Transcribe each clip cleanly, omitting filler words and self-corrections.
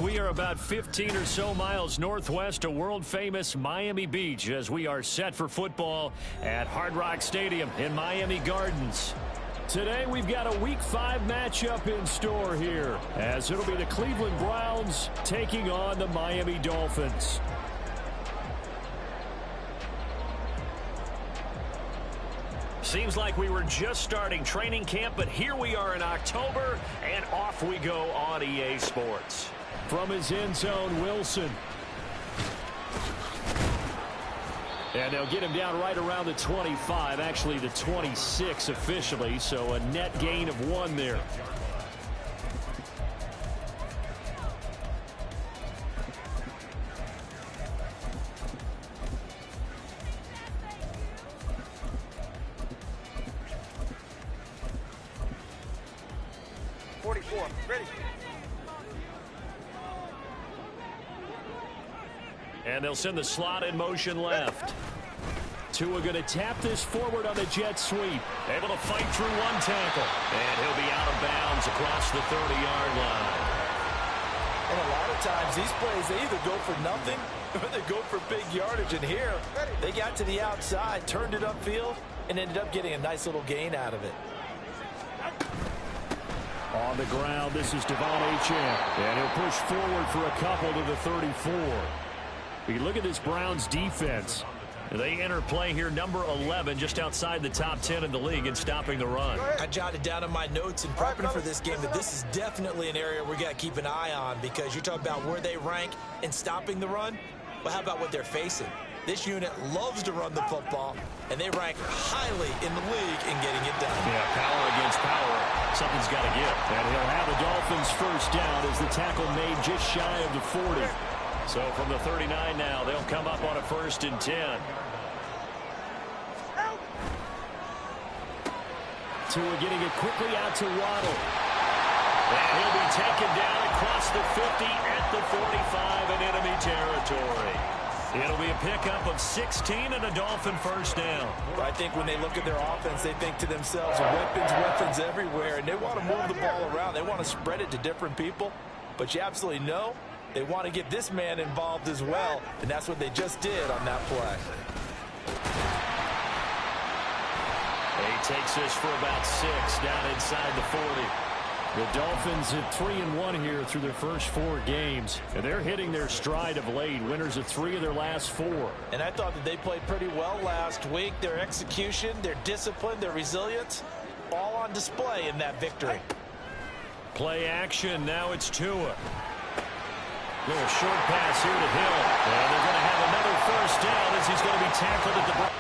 we are about 15 or so miles northwest of world-famous Miami Beach as we are set for football at Hard Rock Stadium in Miami Gardens. Today we've got a Week 5 matchup in store here, as it'll be the Cleveland Browns taking on the Miami Dolphins. Seems like we were just starting training camp, but here we are in October, and off we go on EA Sports. From his end zone, Wilson. And they'll get him down right around the 25, actually the 26 officially, so a net gain of 1 there. And they'll send the slot in motion left. Tua going to tap this forward on the jet sweep. Able to fight through 1 tackle. And he'll be out of bounds across the 30-yard line. And a lot of times these plays, they either go for nothing or they go for big yardage. And here, they got to the outside, turned it upfield, and ended up getting a nice little gain out of it. On the ground, this is Devon Achane. And he'll push forward for a couple to the 34. You look at this Browns defense. They enter play here number 11, just outside the top 10 in the league in stopping the run. I jotted down in my notes in prepping for this game that this is definitely an area we got to keep an eye on, because you're talking about where they rank in stopping the run. Well, how about what they're facing? This unit loves to run the football, and they rank highly in the league in getting it done. Yeah, power against power. Something's got to give. And he'll have the Dolphins first down as the tackle made just shy of the 40. So from the 39 now, they'll come up on a 1st and 10. Tua getting it quickly out to Waddle. And he'll be taken down across the 50 at the 45 in enemy territory. It'll be a pickup of 16 and a Dolphin first down. I think when they look at their offense, they think to themselves, weapons everywhere, and they want to move the ball around. They want to spread it to different people, but you absolutely know they want to get this man involved as well, and that's what they just did on that play. He takes this for about 6 down inside the 40. The Dolphins at 3-1 here through their first 4 games, and they're hitting their stride of late. Winners of 3 of their last 4. And I thought that they played pretty well last week. Their execution, their discipline, their resilience, all on display in that victory. Play action. Now it's Tua. Little short pass here to Hill. And they're going to have another first down as he's going to be tackled at the...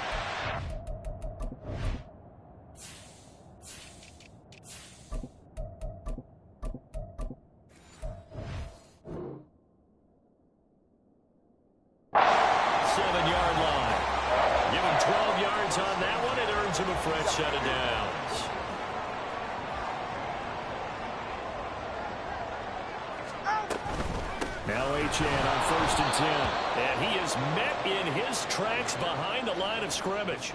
7-yard line. Give him 12 yards on that one. It earns him a fresh set of downs. Now Achane on 1st and 10. And he is met in his tracks behind the line of scrimmage.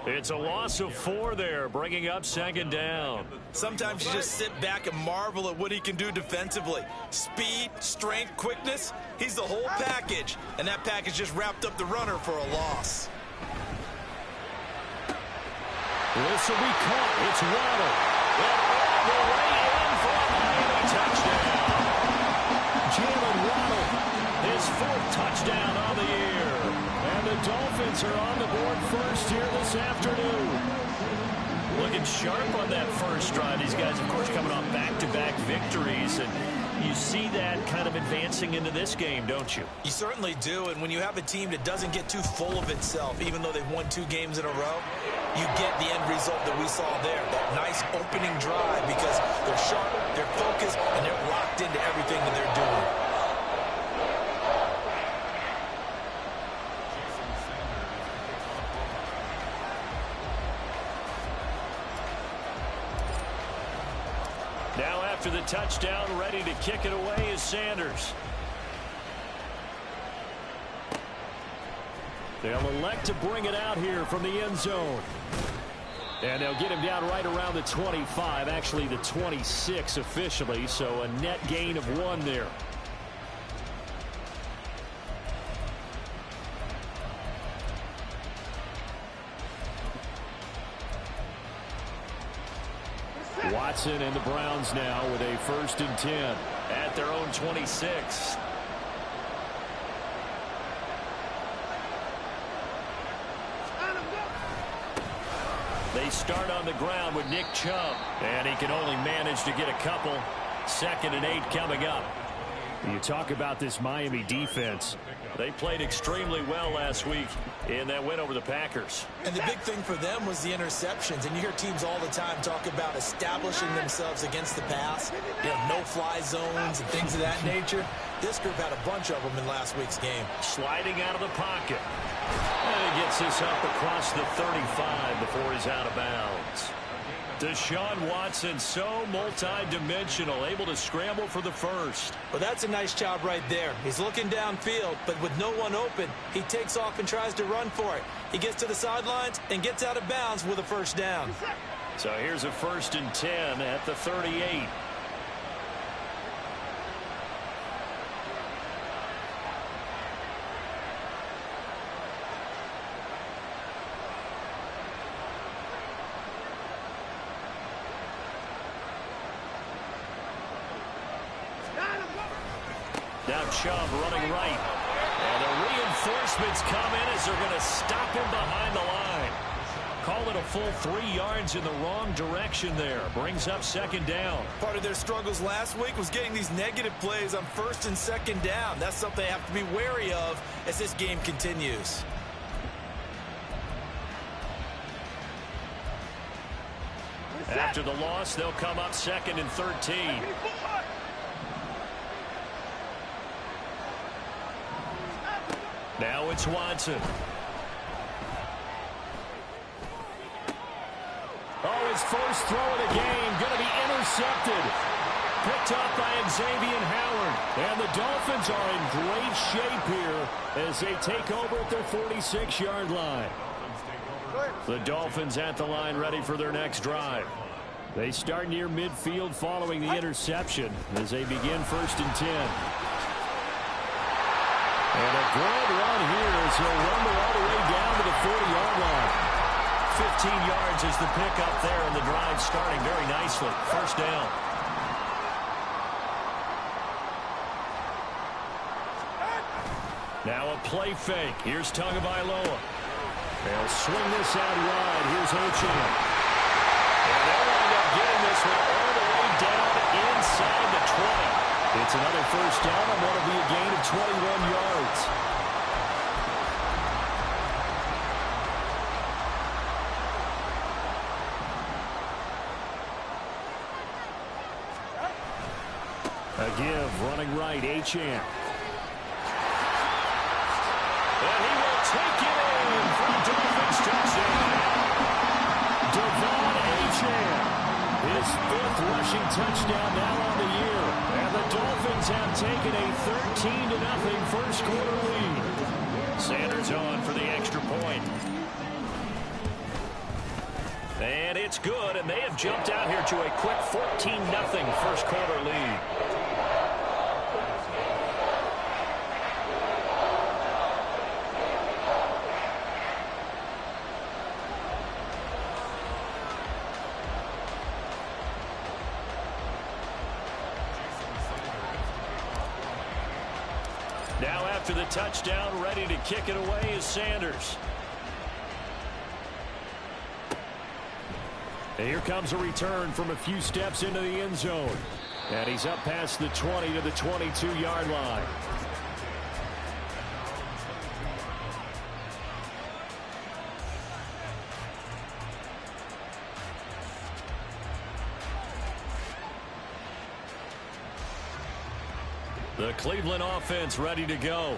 It's a loss of 4 there, bringing up 2nd down. Sometimes you just sit back and marvel at what he can do defensively. Speed, strength, quickness, he's the whole package. And that package just wrapped up the runner for a loss. This will be caught. It's Waddle. And all the way in for a Miami touchdown. Jalen Waddle, his 4th touchdown on the year. And the Dolphins are on the board first here this afternoon. Looking sharp on that first drive. These guys, of course, coming off back-to-back victories. And you see that kind of advancing into this game, don't you? You certainly do. And when you have a team that doesn't get too full of itself, even though they've won 2 games in a row, you get the end result that we saw there. That nice opening drive, because they're sharp, they're focused, and they're locked into everything that they're doing. Now after the touchdown, ready to kick it away is Sanders. They'll elect to bring it out here from the end zone. And they'll get him down right around the 25, actually the 26 officially, so a net gain of 1 there. Watson and the Browns now with a 1st and 10 at their own 26. They start on the ground with Nick Chubb, and he can only manage to get a couple. 2nd and 8 coming up. You talk about this Miami defense. They played extremely well last week in that win over the Packers. And the big thing for them was the interceptions. And you hear teams all the time talk about establishing themselves against the pass. You know, no-fly zones and things of that nature. This group had a bunch of them in last week's game. Sliding out of the pocket. And he gets this up across the 35 before he's out of bounds. Deshaun Watson, so multi-dimensional, able to scramble for the 1st. Well, that's a nice job right there. He's looking downfield, but with no one open, he takes off and tries to run for it. He gets to the sidelines and gets out of bounds with a 1st down. So here's a 1st and 10 at the 38. Now Chubb running right. And the reinforcements come in as they're going to stop him behind the line. Call it a full 3 yards in the wrong direction there. Brings up 2nd down. Part of their struggles last week was getting these negative plays on 1st and 2nd down. That's something they have to be wary of as this game continues. After the loss, they'll come up 2nd and 13. Now it's Watson. Oh, his first throw of the game going to be intercepted. Picked up by Xavier Howard. And the Dolphins are in great shape here as they take over at their 46-yard line. The Dolphins at the line ready for their next drive. They start near midfield following the interception as they begin 1st and 10. And a good run here as he'll rumble all the way down to the 40-yard line. 15 yards is the pickup there, and the drive starting very nicely. 1st down. Now a play fake. Here's Tagovailoa. They'll swing this out wide. Here's Ochane. And they'll wind up getting this one all the way down inside the 20. It's another 1st down and what will be a gain of 21 yards. A give, running right, Achane. And he will take it in for a Dolphins touchdown. Devon Achane, his 5th rushing touchdown now on the year. And the Dolphins have taken a 13-0 first quarter lead. Sanders on for the extra point. And it's good, and they have jumped out here to a quick 14-0 first quarter lead. Now after the touchdown, ready to kick it away is Sanders. And here comes a return from a few steps into the end zone. And he's up past the 20 to the 22-yard line. The Cleveland offense ready to go.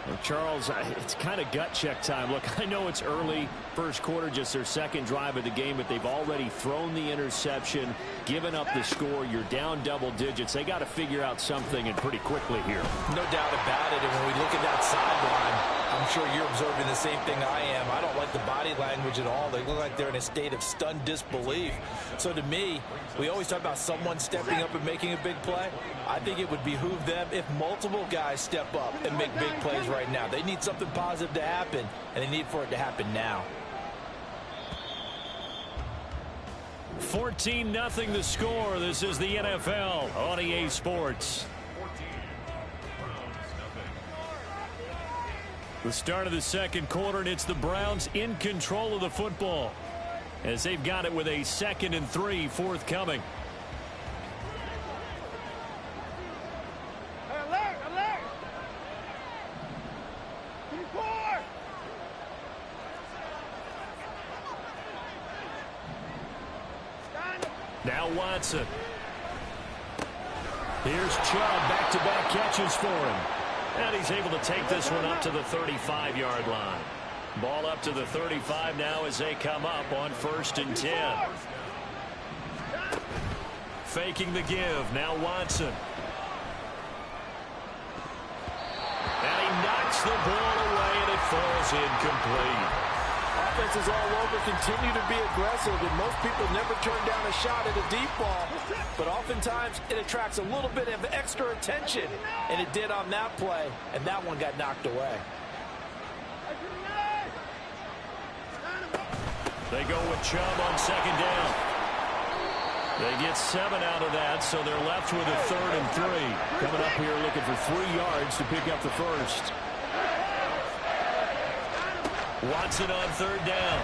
Well, Charles, it's kind of gut check time. Look, I know it's early, first quarter, just their 2nd drive of the game, but they've already thrown the interception, given up the score. You're down double digits. They got to figure out something, and pretty quickly here. No doubt about it. And when we look at that sideline, I'm sure you're observing the same thing I am. I don't like the body language at all. They look like they're in a state of stunned disbelief. So to me, we always talk about someone stepping up and making a big play. I think it would behoove them if multiple guys step up and make big plays right now. They need something positive to happen, and they need for it to happen now. 14-0 the score. This is the NFL on EA Sports. The start of the second quarter, and it's the Browns in control of the football as they've got it with a 2nd and 3 forthcoming. Now Watson. Here's Chubb, back-to-back catches for him. And he's able to take this one up to the 35-yard line. Ball up to the 35 now as they come up on 1st and 10. Faking the give. Now Watson. And he knocks the ball away, and it falls incomplete. Offenses all over continue to be aggressive, and most people never turn down a shot at a deep ball. But oftentimes, it attracts a little bit of extra attention, and it did on that play, and that one got knocked away. They go with Chubb on 2nd down. They get 7 out of that, so they're left with a 3rd and 3. Coming up here looking for 3 yards to pick up the first. Watson on 3rd down.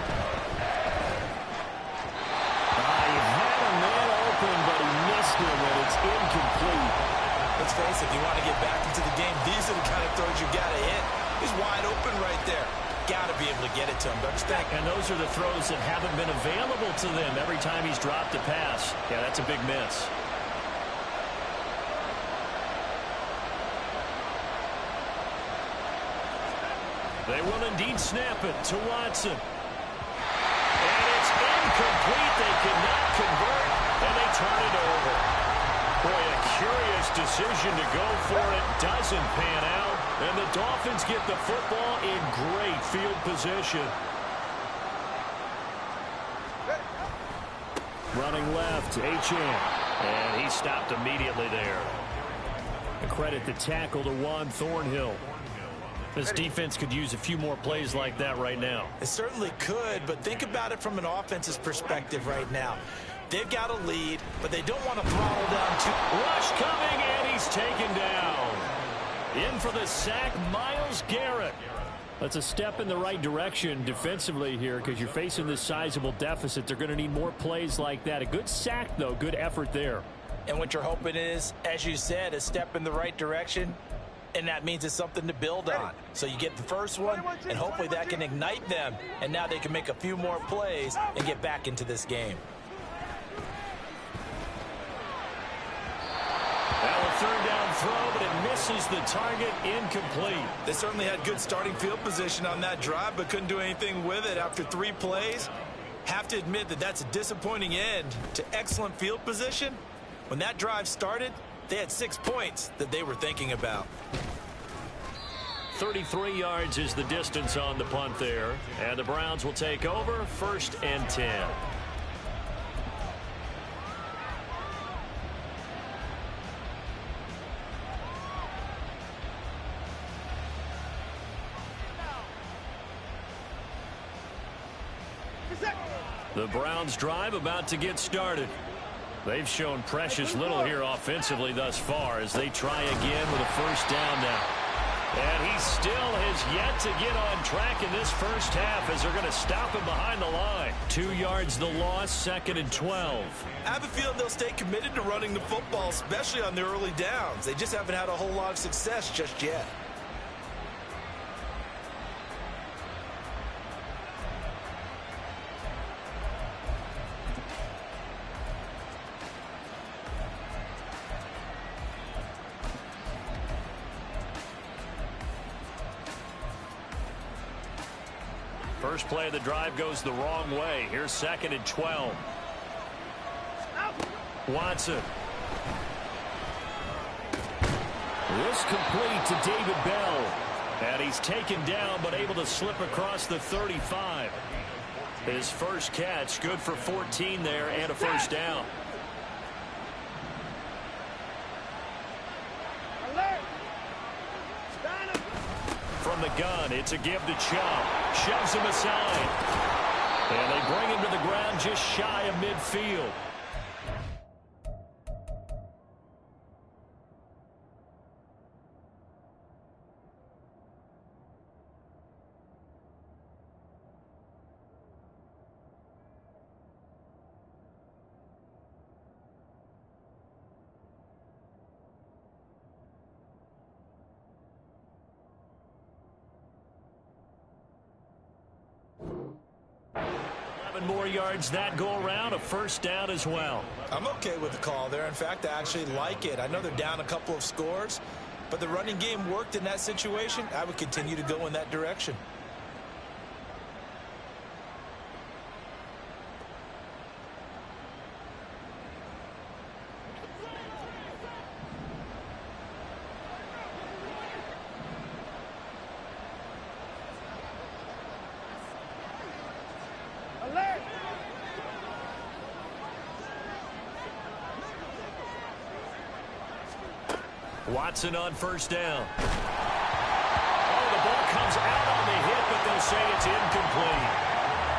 He had a man open, but he missed him, and it's incomplete. Let's face it, if you want to get back into the game, these are the kind of throws you got to hit. He's wide open right there. Got to be able to get it to him, don't you think? And those are the throws that haven't been available to them every time he's dropped a pass. Yeah, that's a big miss. They will indeed snap it to Watson. And it's incomplete. They cannot convert, and they turn it over. Boy, a curious decision to go for it. Doesn't pan out. And the Dolphins get the football in great field position. Running left, Achane. And he stopped immediately there. And credit the tackle to Juan Thornhill. This defense could use a few more plays like that right now. It certainly could, but think about it from an offense's perspective right now. They've got a lead, but they don't want to throttle down too. Rush coming, and he's taken down. In for the sack, Myles Garrett. That's a step in the right direction defensively here because you're facing this sizable deficit. They're going to need more plays like that. A good sack, though. Good effort there. And what you're hoping is, as you said, a step in the right direction. And that means it's something to build on. So you get the first one, and hopefully that can ignite them. And now they can make a few more plays and get back into this game. Now a 3rd down throw, but it misses the target. Incomplete. They certainly had good starting field position on that drive, but couldn't do anything with it after 3 plays. Have to admit that that's a disappointing end to excellent field position. When that drive started, they had 6 points that they were thinking about. 33 yards is the distance on the punt there. And the Browns will take over 1st and 10. The Browns drive about to get started. They've shown precious little here offensively thus far as they try again with a 1st down now. And he still has yet to get on track in this first half as they're going to stop him behind the line. 2 yards the loss, 2nd and 12. I have a feeling they'll stay committed to running the football, especially on their early downs. They just haven't had a whole lot of success just yet. First play of the drive goes the wrong way. Here's 2nd and 12. Watson. This complete to David Bell. And he's taken down but able to slip across the 35. His first catch, good for 14 there and a 1st down. From the gun, it's a give to Chubb. Shoves him aside. And they bring him to the ground just shy of midfield. More yards that go around, a first down as well. I'm okay with the call there. In fact, I actually like it. I know they're down a couple of scores, but the running game worked in that situation. I would continue to go in that direction. Watson on first down. Oh, the ball comes out on the hit, but they'll say it's incomplete.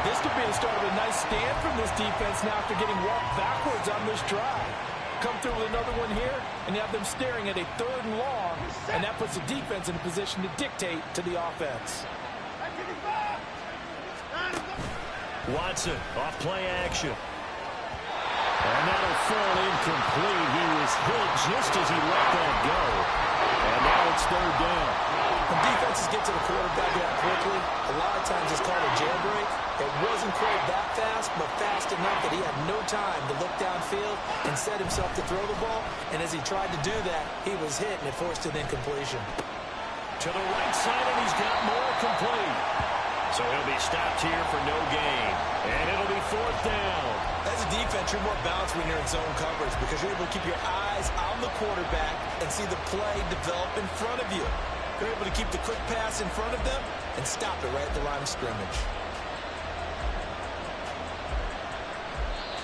This could be the start of a nice stand from this defense now after getting walked backwards on this drive. Come through with another one here, and you have them staring at a 3rd and long, and that puts the defense in a position to dictate to the offense. Watson off play action. And that'll fall incomplete. He was hit just as he let that go. And now it's 3rd down. When defenses get to the quarterback that quickly, a lot of times it's called a jailbreak. It wasn't quite that fast, but fast enough that he had no time to look downfield and set himself to throw the ball. And as he tried to do that, he was hit, and it forced an incompletion. To the right side, and he's got more complete. So he'll be stopped here for no gain. And it'll be 4th down. As a defense, you're more balanced when you're in zone coverage because you're able to keep your eyes on the quarterback and see the play develop in front of you. You're able to keep the quick pass in front of them and stop it right at the line of scrimmage.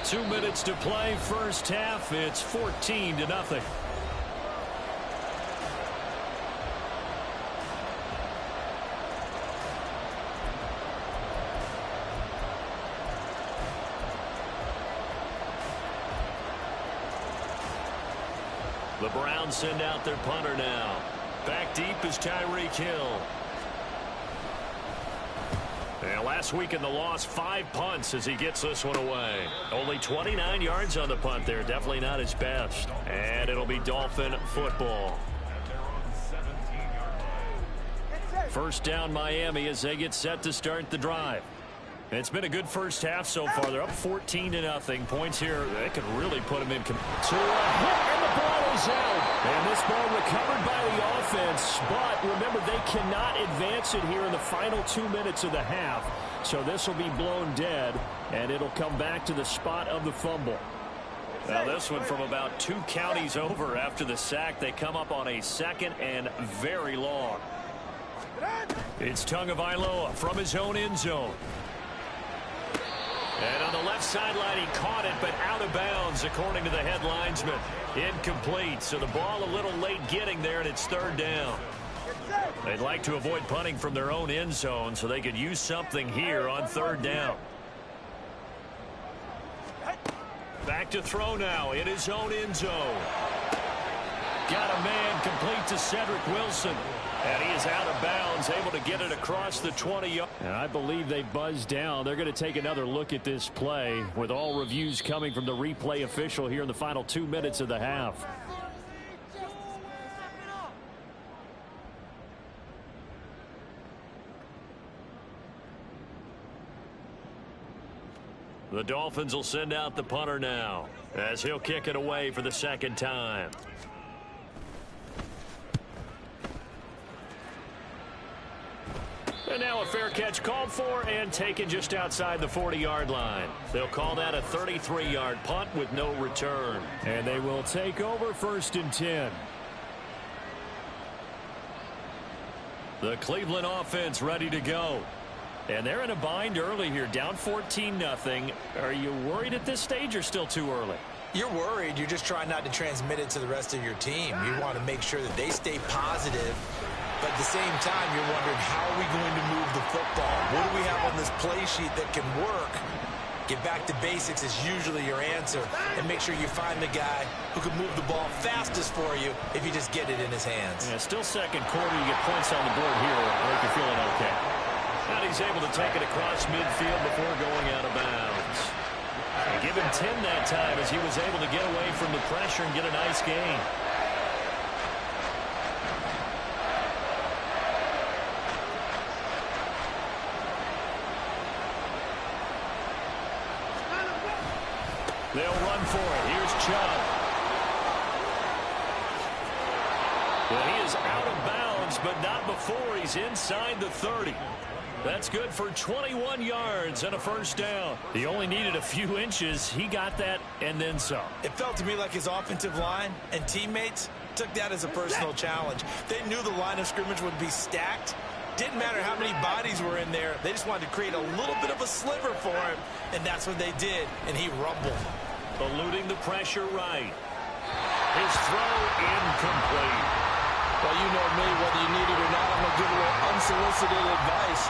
2 minutes to play, first half. It's 14-0. The Browns send out their punter now. Back deep is Tyreek Hill. And last week in the loss, 5 punts as he gets this one away. Only 29 yards on the punt there. Definitely not his best. And it'll be Dolphin football. First down Miami as they get set to start the drive. It's been a good first half so far. They're up 14-0. Points here, they could really put them in. To a hit, and the ball is out. And this ball recovered by the offense. But remember, they cannot advance it here in the final 2 minutes of the half. So this will be blown dead, and it'll come back to the spot of the fumble. Now this one from about 2 counties over after the sack. They come up on a 2nd and very long. It's Tagovailoa from his own end zone. And on the left sideline, he caught it, but out of bounds, according to the head linesman. Incomplete, so the ball a little late getting there, and it's 3rd down. They'd like to avoid punting from their own end zone so they could use something here on 3rd down. Back to throw now in his own end zone. Got a man complete to Cedric Wilson. And he is out of bounds, able to get it across the 20. And I believe they buzzed down. They're going to take another look at this play with all reviews coming from the replay official here in the final 2 minutes of the half. The Dolphins will send out the punter now as he'll kick it away for the 2nd time. And now a fair catch called for and taken just outside the 40-yard line. They'll call that a 33-yard punt with no return. And they will take over 1st and 10. The Cleveland offense ready to go. And they're in a bind early here, down 14-0. Are you worried at this stage or still too early? You're worried. You're just trying not to transmit it to the rest of your team. You want to make sure that they stay positive But at the same time, you're wondering, how are we going to move the football? What do we have on this play sheet that can work? Get back to basics is usually your answer. And make sure you find the guy who can move the ball fastest for you if you just get it in his hands. Yeah, still second quarter. You get points on the board here. Like you're feeling okay. And he's able to take it across midfield before going out of bounds. And give him 10 that time as he was able to get away from the pressure and get a nice gain. They'll run for it. Here's Chubb. Well, he is out of bounds, but not before he's inside the 30. That's good for 21 yards and a first down. He only needed a few inches. He got that and then some. It felt to me like his offensive line and teammates took that as a personal challenge. They knew the line of scrimmage would be stacked. Didn't matter how many bodies were in there. They just wanted to create a little bit of a sliver for him, and that's what they did, and he rumbled. Eluding the pressure right. His throw incomplete. Well, you know me, whether you need it or not, I'm going to give a little unsolicited advice.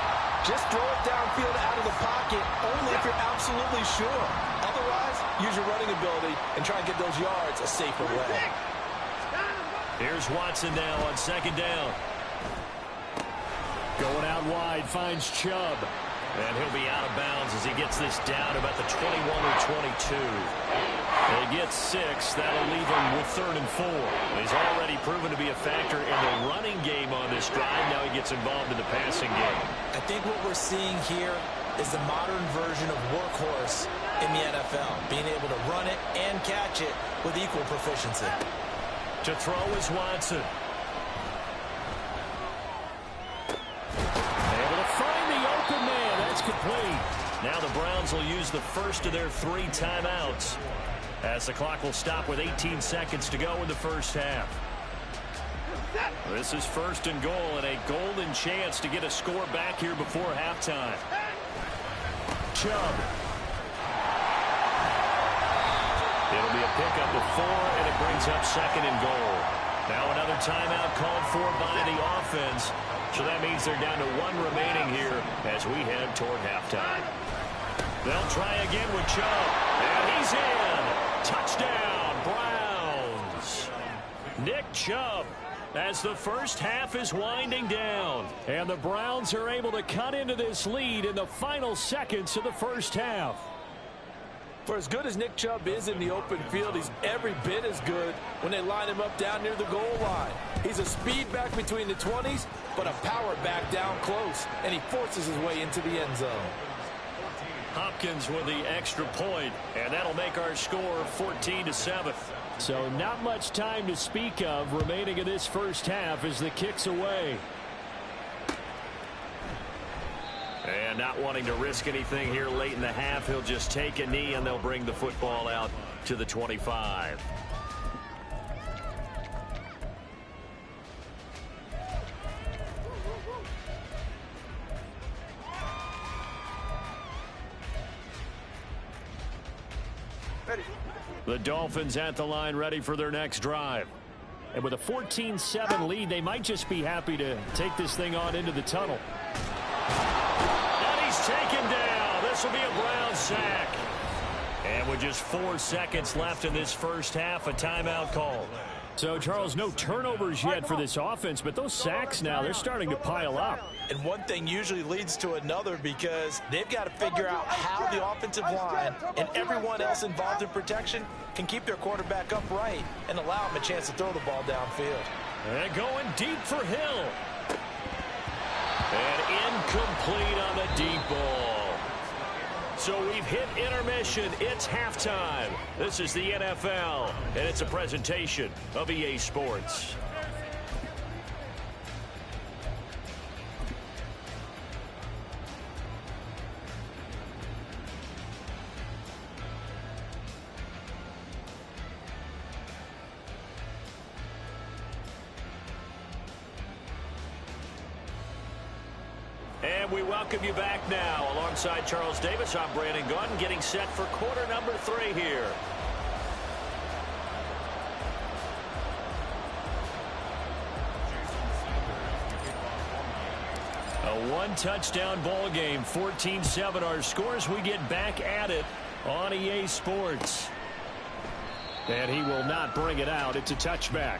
Just throw it downfield out of the pocket, only if you're absolutely sure. Otherwise, use your running ability and try and get those yards a safer way. Here's Watson now on second down. Going out wide, finds Chubb. And he'll be out of bounds as he gets this down about the 21 or 22. They get 6. That'll leave him with 3rd and 4. He's already proven to be a factor in the running game on this drive. Now he gets involved in the passing game. I think what we're seeing here is the modern version of workhorse in the NFL, being able to run it and catch it with equal proficiency. To throw is Watson. Able to find the open man. That's complete. Now the Browns will use the first of their 3 timeouts as the clock will stop with 18 seconds to go in the first half. This is 1st and goal and a golden chance to get a score back here before halftime. Chubb. It'll be a pickup of 4, and it brings up 2nd and goal. Now another timeout called for by the offense. So that means they're down to 1 remaining here as we head toward halftime. They'll try again with Chubb. And he's in. Touchdown, Browns. Nick Chubb as the first half is winding down. And the Browns are able to cut into this lead in the final seconds of the first half. For as good as Nick Chubb is in the open field, he's every bit as good when they line him up down near the goal line. He's a speed back between the 20s, but a power back down close, and he forces his way into the end zone. Hopkins with the extra point, and that'll make our score 14-7. So not much time to speak of remaining in this first half as the kick's away. And not wanting to risk anything here late in the half, he'll just take a knee and they'll bring the football out to the 25. The Dolphins at the line ready for their next drive. And with a 14-7 lead, they might just be happy to take this thing on into the tunnel. And he's taken down. This will be a Brown sack. And with just 4 seconds left in this first half, a timeout call. So, Charles, no turnovers yet for this offense, but those sacks now, they're starting to pile up. And one thing usually leads to another because they've got to figure out how the offensive line and everyone else involved in protection can keep their quarterback upright and allow him a chance to throw the ball downfield. And going deep for Hill. And incomplete on the deep ball. So we've hit intermission. It's halftime. This is the NFL, and it's a presentation of EA Sports. And we welcome you back now. Alongside Charles Davis, I'm Brandon Gunn, getting set for quarter number 3 here. A one-touchdown ball game, 14-7 our scores. We get back at it on EA Sports. And he will not bring it out. It's a touchback.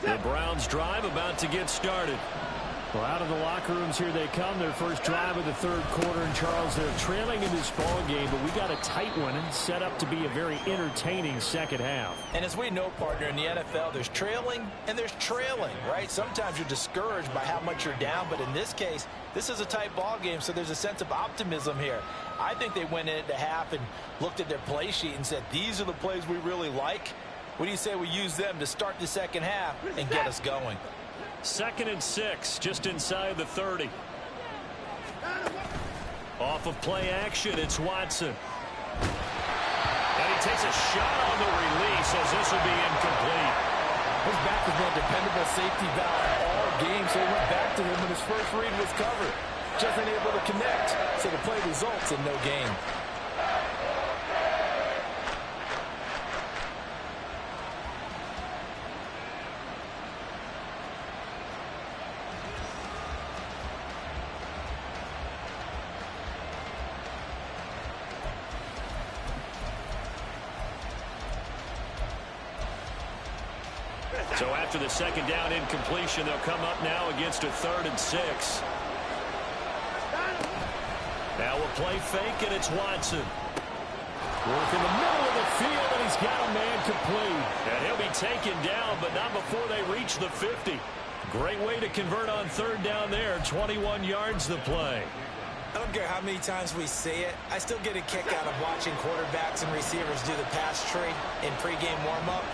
The Browns drive about to get started. Well, out of the locker rooms here they come. Their first drive of the third quarter. And Charles, they're trailing in this ball game, but we got a tight one and set up to be a very entertaining second half. And as we know, partner, in the NFL, there's trailing and there's trailing, right? Sometimes you're discouraged by how much you're down, but in this case, this is a tight ball game, so there's a sense of optimism here. I think they went into half and looked at their play sheet and said, these are the plays we really like. What do you say we use them to start the second half and get us going? 2nd and 6, just inside the 30. Off of play action, it's Watson. And he takes a shot on the release as this will be incomplete. His back has been a dependable safety valve all game, so he went back to him when his first read was covered. Just unable to connect, so the play results in no gain. So after the second down incompletion, they'll come up now against a 3rd and 6. Now a play fake, and it's Watson. Work in the middle of the field, and he's got a man complete. And he'll be taken down, but not before they reach the 50. Great way to convert on 3rd down there. 21 yards the play. I don't care how many times we see it. I still get a kick out of watching quarterbacks and receivers do the pass tree in pregame warm-up.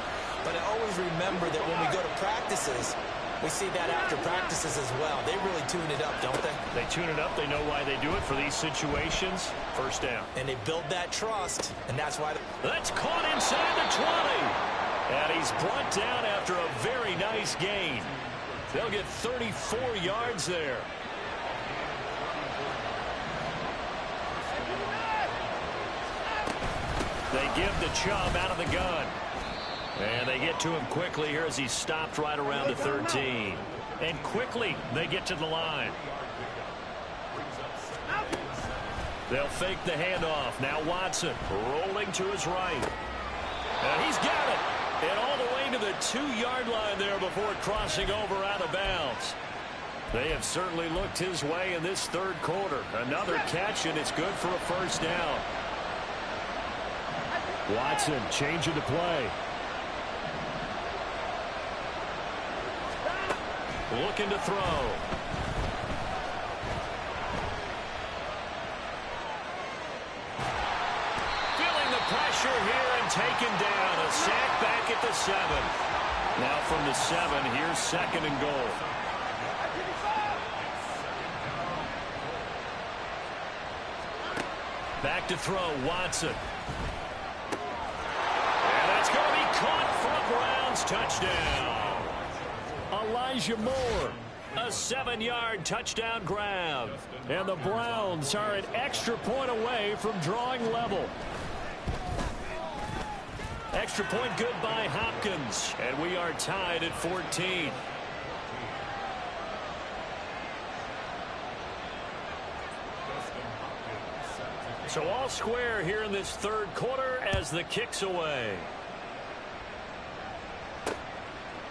But I always remember that when we go to practices, we see that after practices as well. They really tune it up, don't they? They tune it up. They know why they do it for these situations. First down. And they build that trust, and that's why. That's caught inside the 20. And he's brought down after a very nice gain. They'll get 34 yards there. They give the Chubb out of the gun. And they get to him quickly here as he's stopped right around the 13. And quickly they get to the line. They'll fake the handoff. Now Watson rolling to his right. And he's got it. And all the way to the 2-yard line there before crossing over out of bounds. They have certainly looked his way in this third quarter. Another catch, and it's good for a first down. Watson changing the play. Looking to throw. Feeling the pressure here and taken down. A sack back at the 7. Now from the 7, here's 2nd and goal. Back to throw, Watson. And that's going to be caught for a Browns touchdown. Elijah Moore. A 7-yard touchdown grab. And the Browns are an extra point away from drawing level. Extra point good by Hopkins. And we are tied at 14. So all square here in this third quarter as the kick's away.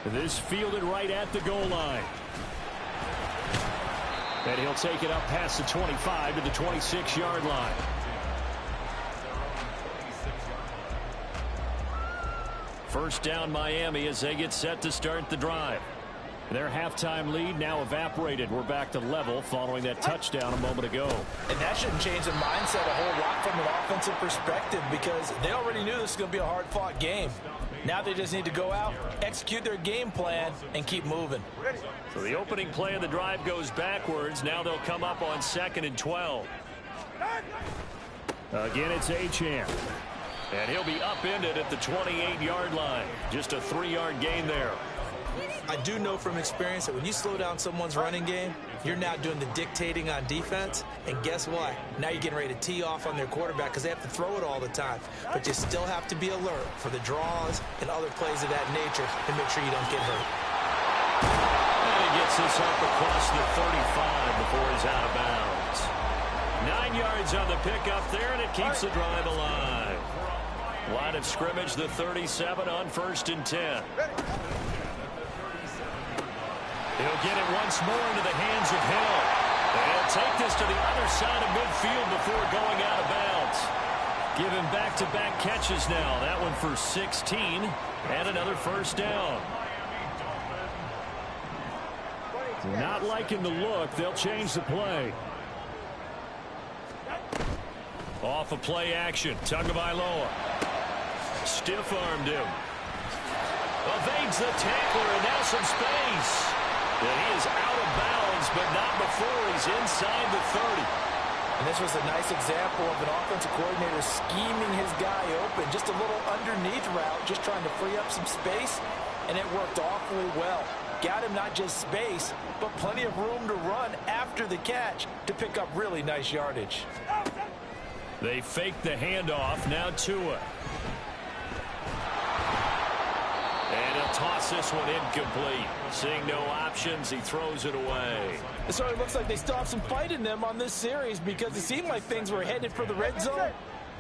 This fielded right at the goal line. And he'll take it up past the 25 to the 26-yard line. First down Miami as they get set to start the drive. Their halftime lead now evaporated. We're back to level following that touchdown a moment ago. And that shouldn't change the mindset a whole lot from an offensive perspective because they already knew this was going to be a hard-fought game. Now they just need to go out, execute their game plan, and keep moving. So the opening play of the drive goes backwards. Now they'll come up on 2nd and 12. Again, it's Achane. And he'll be upended at the 28-yard line. Just a 3-yard gain there. I do know from experience that when you slow down someone's running game, you're now doing the dictating on defense. And guess what? Now you're getting ready to tee off on their quarterback because they have to throw it all the time. But you still have to be alert for the draws and other plays of that nature and make sure you don't get hurt. And he gets this up across the 35 before he's out of bounds. 9 yards on the pickup there, and it keeps the drive alive. Line of scrimmage, the 37 on 1st and 10. He'll get it once more into the hands of Hill. And he'll take this to the other side of midfield before going out of bounds. Give him back-to-back catches now. That one for 16 and another first down. Not liking the look. They'll change the play. Off of play action. Tagovailoa. Stiff-armed him. Evades the tackler, and now some space. And he is out of bounds, but not before he's inside the 30. And this was a nice example of an offensive coordinator scheming his guy open. Just a little underneath route, just trying to free up some space, and it worked awfully well. Got him not just space, but plenty of room to run after the catch to pick up really nice yardage. They fake the handoff. Now Tua. And he'll toss this one incomplete. Seeing no options, he throws it away. It certainly looks like they still have some fight in them on this series because it seemed like things were headed for the red zone.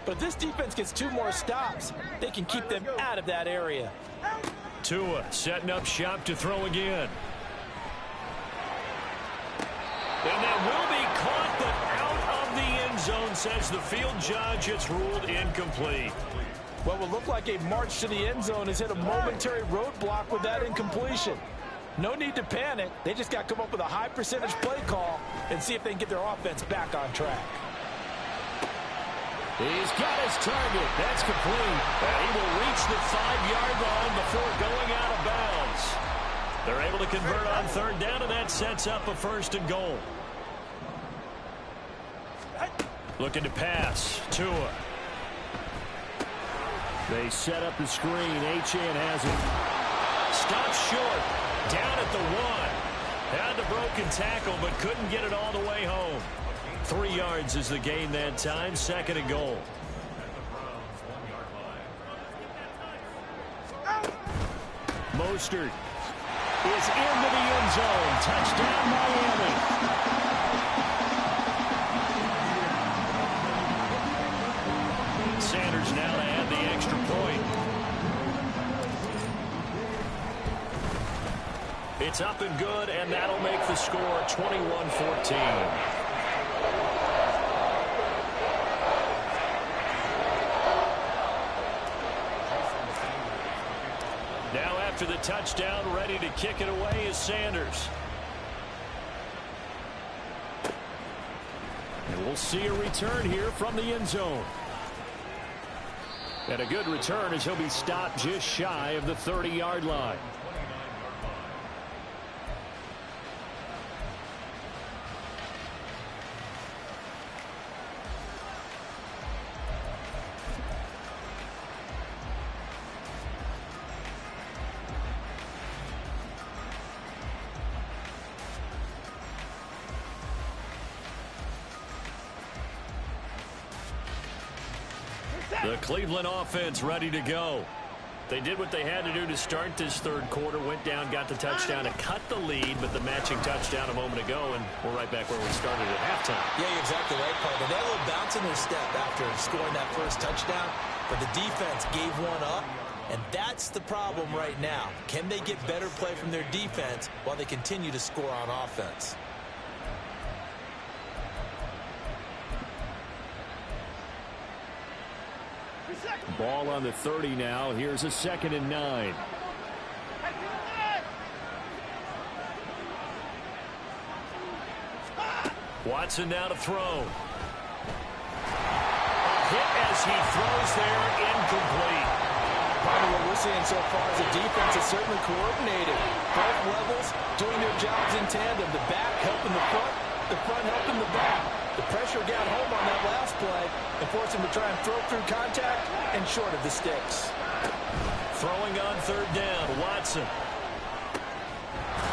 But if this defense gets 2 more stops, they can keep them out of that area. Tua setting up shop to throw again. And that will be caught, but out of the end zone, says the field judge. It's ruled incomplete. What will look like a march to the end zone has hit a momentary roadblock with that incompletion. No need to panic. They just got to come up with a high percentage play call and see if they can get their offense back on track. He's got his target. That's complete. And he will reach the 5-yard line before going out of bounds. They're able to convert on 3rd down, and that sets up a 1st and goal. Looking to pass. Tua. They set up the screen. Achane has it. Stopped short. Down at the 1. Had the broken tackle, but couldn't get it all the way home. 3 yards is the gain that time. 2nd and goal. Mostert is into the end zone. Touchdown, Miami. Sanders now to add the extra point. It's up and good, and that'll make the score 21-14. Now after the touchdown, ready to kick it away is Sanders. And we'll see a return here from the end zone. And a good return as he'll be stopped just shy of the 30-yard line. The Cleveland offense ready to go. They did what they had to do to start this 3rd quarter. Went down, got the touchdown to cut the lead, but the matching touchdown a moment ago, and we're right back where we started at halftime. Yeah, you're exactly right, Paul. They had a little bounce in their step after scoring that first touchdown, but the defense gave one up, and that's the problem right now. Can they get better play from their defense while they continue to score on offense? Ball on the 30 now. Here's a 2nd and 9. Watson now to throw. A hit as he throws there, incomplete. Part of what we're seeing so far is the defense is certainly coordinated. Both levels doing their jobs in tandem. The back helping the front helping the back. The pressure pressure got home on that last play and forced him to try and throw through contact and short of the sticks. Throwing on third down, Watson.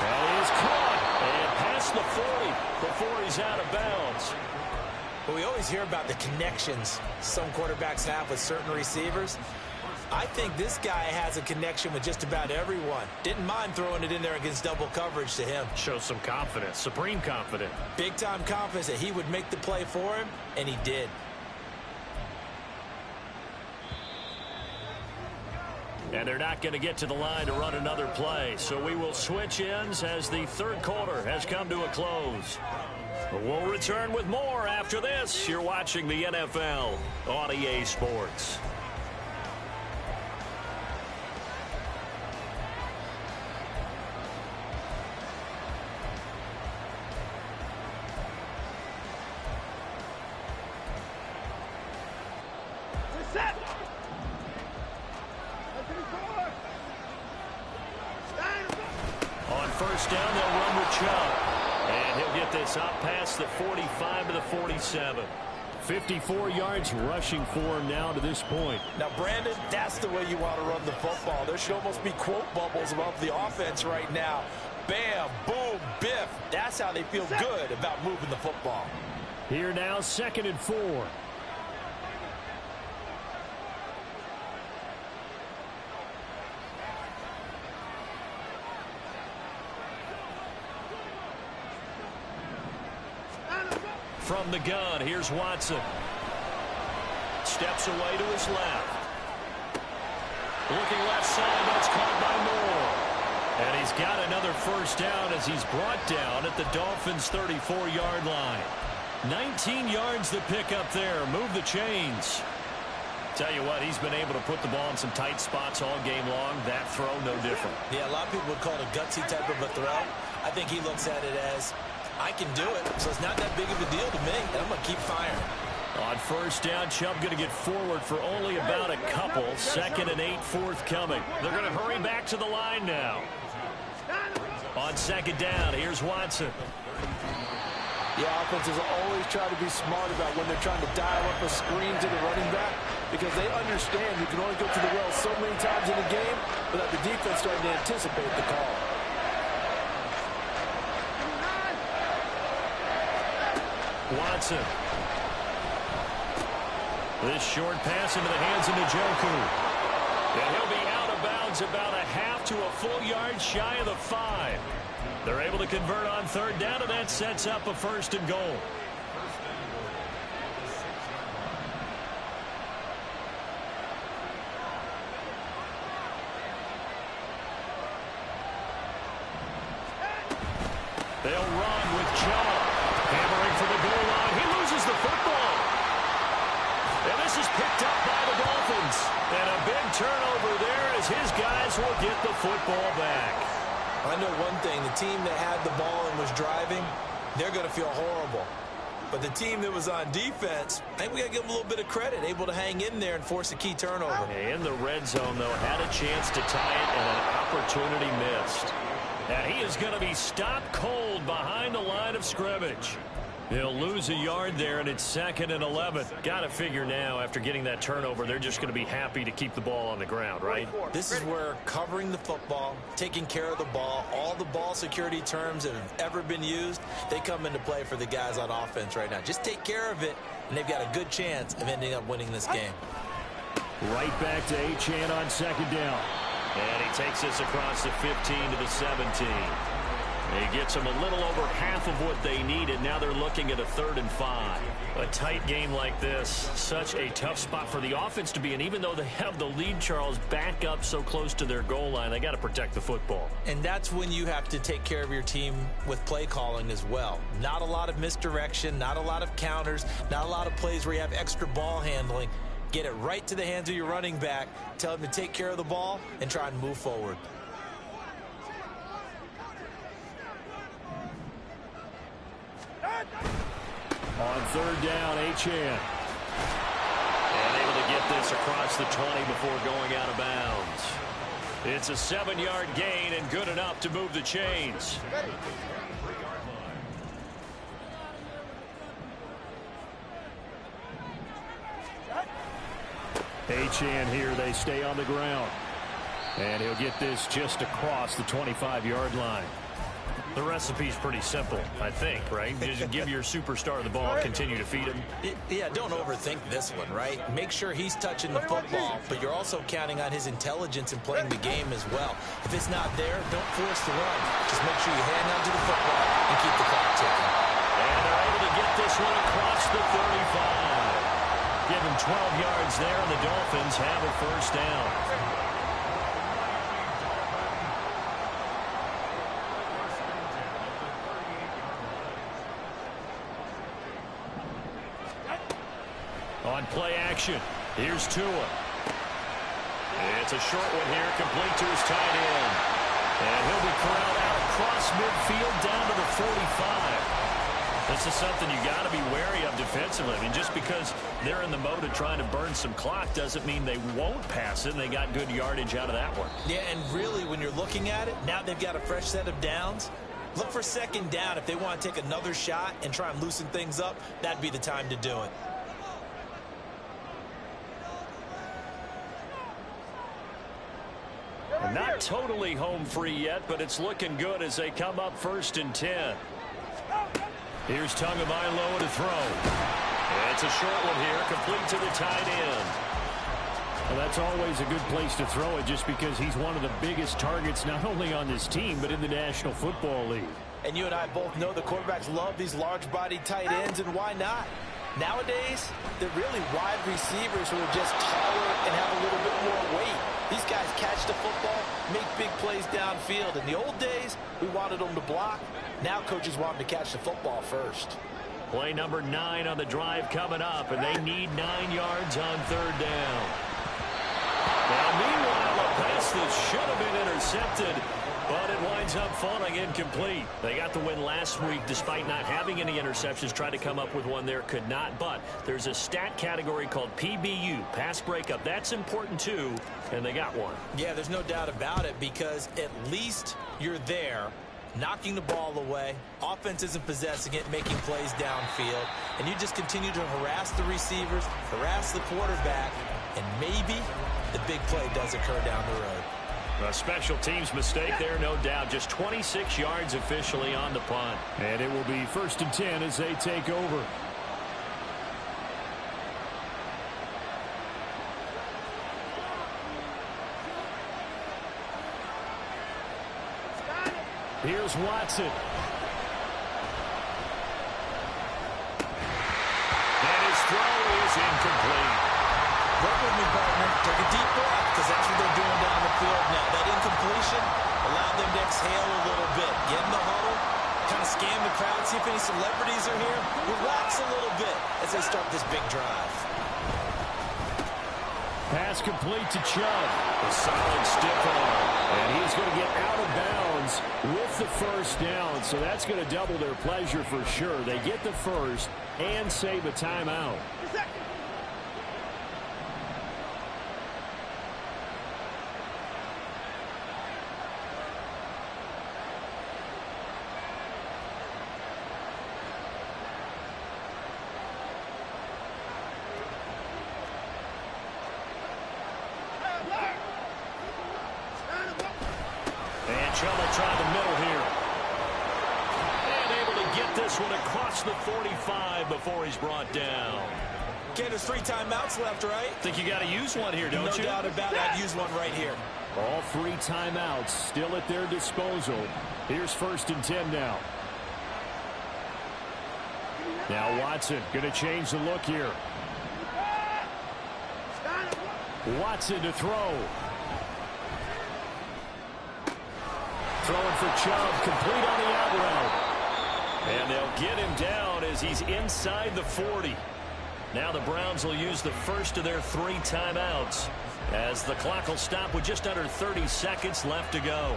That is caught and past the 40 before he's out of bounds. But we always hear about the connections some quarterbacks have with certain receivers. I think this guy has a connection with just about everyone. Didn't mind throwing it in there against double coverage to him. Shows some confidence, supreme confidence. Big-time confidence that he would make the play for him, and he did. And they're not going to get to the line to run another play. So we will switch ends as the third quarter has come to a close. We'll return with more after this. You're watching the NFL on EA Sports. On first down, they'll run with Chubb. And he'll get this up past the 45 to the 47. 54 yards rushing for him now to this point. Now, Brandon, that's the way you want to run the football. There should almost be quote bubbles above the offense right now. Bam, boom, biff. That's how they feel good about moving the football. Here now, 2nd and 4. From the gun, here's Watson. Steps away to his left. Looking left side, that's caught by Moore. And he's got another first down as he's brought down at the Dolphins' 34-yard line. 19 yards to pick up there. Move the chains. Tell you what, he's been able to put the ball in some tight spots all game long. That throw, no different. Yeah, a lot of people would call it a gutsy type of a throw. I think he looks at it as, I can do it, so it's not that big of a deal to me, and I'm going to keep firing. On first down, Chubb going to get forward for only about a couple. 2nd and 8 forthcoming. They're going to hurry back to the line now. On 2nd down, here's Watson. The offenses always try to be smart about when they're trying to dial up a screen to the running back because they understand you can only go to the well so many times in the game without the defense starting to anticipate the call. Watson. This short pass into the hands of Njoku. And he'll be out of bounds about a half to a full yard shy of the 5. They're able to convert on third down, and that sets up a 1st and goal. They'll run with Chubb. Hammering for the goal line. He loses the football. And this is picked up by the Dolphins. And a big turnover there as his guys will get the football back. I know one thing. The team that had the ball and was driving, they're going to feel horrible. But the team that was on defense, I think we got to give them a little bit of credit, able to hang in there and force a key turnover. In the red zone, though, had a chance to tie it and an opportunity missed. And he is going to be stopped cold behind the line of scrimmage. He'll lose a yard there, and it's 2nd and 11. Got to figure now, after getting that turnover, they're just going to be happy to keep the ball on the ground, right? This is where covering the football, taking care of the ball, all the ball security terms that have ever been used, they come into play for the guys on offense right now. Just take care of it, and they've got a good chance of ending up winning this game. Right back to Achane on 2nd down. And he takes this across the 15 to the 17. He gets them a little over half of what they needed. Now they're looking at a 3rd and 5. A tight game like this, such a tough spot for the offense to be in. Even though they have the lead, Charles, back up so close to their goal line, they got to protect the football. And that's when you have to take care of your team with play calling as well. Not a lot of misdirection, not a lot of counters, not a lot of plays where you have extra ball handling. Get it right to the hands of your running back. Tell him to take care of the ball and try and move forward. On 3rd down, Achane. And able to get this across the 20 before going out of bounds. It's a 7-yard gain and good enough to move the chains. Achane here. They stay on the ground. And he'll get this just across the 25-yard line. The recipe's pretty simple, I think, right? Just give your superstar the ball, continue to feed him. Yeah, don't overthink this one, right? Make sure he's touching the football, but you're also counting on his intelligence in playing the game as well. If it's not there, don't force the run. Just make sure you hang on to the football and keep the clock ticking. And they're able to get this one across the 35. Give him 12 yards there, and the Dolphins have a first down. On play action, here's Tua. It's a short one here, complete to his tight end. And he'll be corralled out across midfield down to the 45. This is something you got to be wary of defensively. I mean, just because they're in the mode of trying to burn some clock doesn't mean they won't pass it, and they got good yardage out of that one. Yeah, and really, when you're looking at it, now they've got a fresh set of downs. Look for second down. If they want to take another shot and try and loosen things up, that'd be the time to do it. Not totally home free yet, but it's looking good as they come up 1st and 10. Here's Tagovailoa to throw. It's a short one here, complete to the tight end. Well, that's always a good place to throw it just because he's one of the biggest targets not only on this team but in the National Football League. And you and I both know the quarterbacks love these large-bodied tight ends, and why not? Nowadays, they're really wide receivers who are just taller and have a little bit more weight. These guys catch the football, make big plays downfield. In the old days, we wanted them to block. Now coaches want them to catch the football first. Play number 9 on the drive coming up, and they need 9 yards on 3rd down. Now, meanwhile, a pass that should have been intercepted, but it winds up falling incomplete. They got the win last week despite not having any interceptions. Tried to come up with one there, could not. But there's a stat category called PBU, pass breakup. That's important too, and they got one. Yeah, there's no doubt about it because at least you're there, knocking the ball away. Offense isn't possessing it, making plays downfield. And you just continue to harass the receivers, harass the quarterback, and maybe the big play does occur down the road. A special teams mistake there, no doubt. Just 26 yards officially on the punt. And it will be 1st and 10 as they take over. Here's Watson. And his throw is incomplete. Work with me, partner. Take a deep breath, because that's what they're doing down the field now. That incompletion allowed them to exhale a little bit. Get in the huddle, kind of scan the crowd, see if any celebrities are here. Relax a little bit as they start this big drive. Pass complete to Chubb. A solid stiff arm. And he's going to get out of bounds with the first down. So that's going to double their pleasure for sure. They get the first and save a timeout. Chubb will try the middle here. And able to get this one across the 45 before he's brought down. Okay, there's 3 timeouts left, right? Think you got to use one here, don't you? No doubt about it. I'd use one right here. All 3 timeouts still at their disposal. Here's 1st and 10 now. Now Watson going to change the look here. Watson to throw. Throwing for Chubb, complete on the out route. And they'll get him down as he's inside the 40. Now the Browns will use the first of their 3 timeouts as the clock will stop with just under 30 seconds left to go.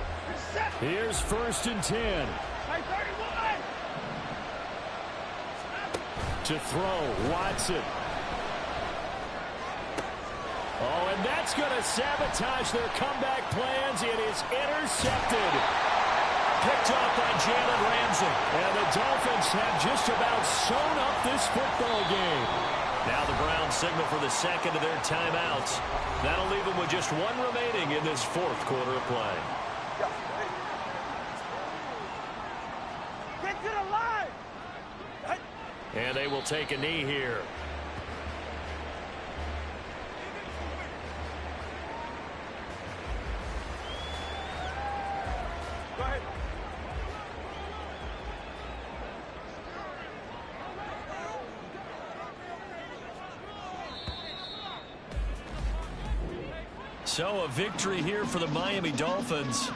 Here's 1st and 10. To throw, Watson. Oh, and that's going to sabotage their comeback plans. It is intercepted. Picked off by Jalen Ramsey. And the Dolphins have just about sewn up this football game. Now the Browns signal for the second of their timeouts. That'll leave them with just one remaining in this fourth quarter of play. Get to the line! And they will take a knee here. Go ahead. So a victory here for the Miami Dolphins.